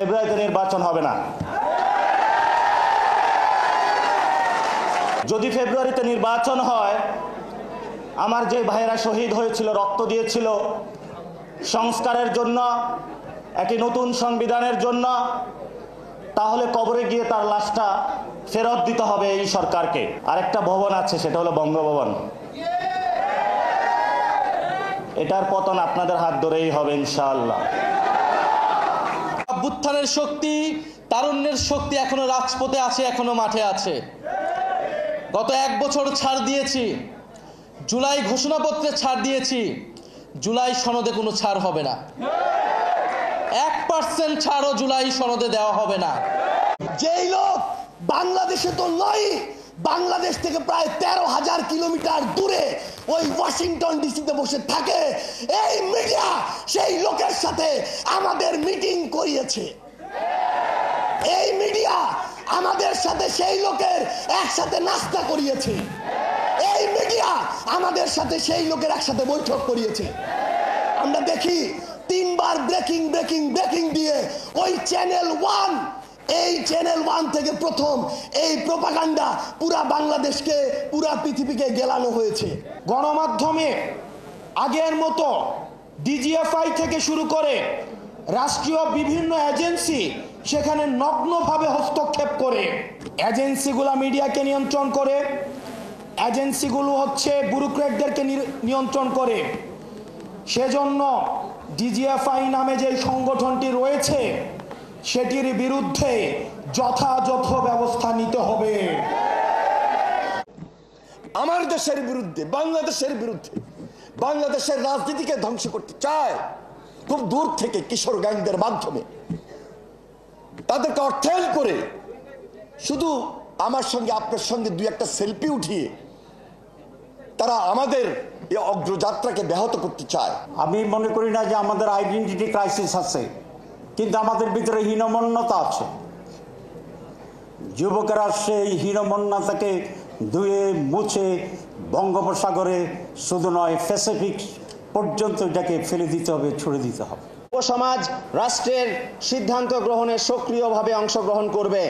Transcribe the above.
ফেব্রুয়ারিতে নির্বাচন হবে না। যদি ফেব্রুয়ারিতে নির্বাচন হয়, আমার যে ভাইয়েরা শহীদ হয়েছিল, রক্ত দিয়েছিল সংস্কারের জন্য, একটি নতুন সংবিধানের জন্য, তাহলে কবরে গিয়ে তার লাশটা ফেরত দিতে হবে এই সরকারকে। আরেকটা ভবন আছে, সেটা হলো বঙ্গভবন। এটার পতন আপনাদের হাত ধরেই হবে ইনশাআল্লাহ। অভ্যুত্থানের শক্তি, তারুণ্যের শক্তি এখনো রাজপথে আছে, এখনো মাঠে আছে। গত 1 বছর ছাড় দিয়েছি, জুলাই ঘোষণাপত্রে ছাড় দিয়েছি, জুলাই সনদে কোনো ছাড় হবে না। 1% ছাড়ও জুলাই সনদে দেওয়া হবে না। যেই লোক বাংলাদেশে তো নয়, বাংলাদেশ থেকে প্রায় 13,000 কিলোমিটার দূরে ওই ওয়াশিংটন ডিসিতে বসে থাকে, এই মিডিয়া সেই লোকের সাথে আমাদের মিটিং করিয়েছে। এই মিডিয়া আমাদের সাথে সেই লোকের একসাথে নাস্তা করিয়েছে। এই মিডিয়া আমাদের সাথে সেই লোকের একসাথে বৈঠক করিয়েছে। আমরা দেখি 3 বার ব্রেকিং ব্রেকিং ব্রেকিং দিয়ে ওই চ্যানেল 1, এই চ্যানেল 1 থেকে প্রথম এই প্রোপাগান্ডা পুরা বাংলাদেশকে, পুরা পৃথিবীকে গেলানো হয়েছে। গণমাধ্যমে আগের মতো ডিজিএফআই থেকে শুরু করে রাষ্ট্রীয় বিভিন্ন এজেন্সি সেখানে নগ্নভাবে হস্তক্ষেপ করে, এজেন্সিগুলো মিডিয়াকে নিয়ন্ত্রণ করে, এজেন্সিগুলো হচ্ছে ব্যুরোক্র্যাটদেরকে নিয়ন্ত্রণ করে। সেজন্য ডিজিএফআই নামে যে সংগঠনটি রয়েছে সেটির বিরুদ্ধে যথাযথ ব্যবস্থা নিতে হবে। আমার দেশের বিরুদ্ধে, বাংলাদেশের বিরুদ্ধে, বাংলাদেশের রাজনীতিকে ধ্বংস করতে চায় খুব দূর থেকে কিশোর গ্যাংদের মাধ্যমে, তাদেরকে অর্থায়ন করে শুধু আমার সঙ্গে আপনার সঙ্গে 2-1টা সেলফি উঠিয়ে তারা আমাদের এই অগ্রযাত্রাকে ব্যাহত করতে চায়। আমি মনে করি না যে আমাদের আইডেন্টিটি ক্রাইসিস আছে, কিন্তু আমাদের ভিতরে হীনমন্যতা আছে। যুবকেরা সেই হীনমন্যতাকে ধুয়ে মুছে বঙ্গোপসাগরে শুধু নয়, প্যাসিফিক পর্যন্ত এটাকে ফেলে দিতে হবে, ছুড়ে দিতে হবে। সমাজ রাষ্ট্রের সিদ্ধান্ত গ্রহণে সক্রিয়ভাবে অংশগ্রহণ করবে।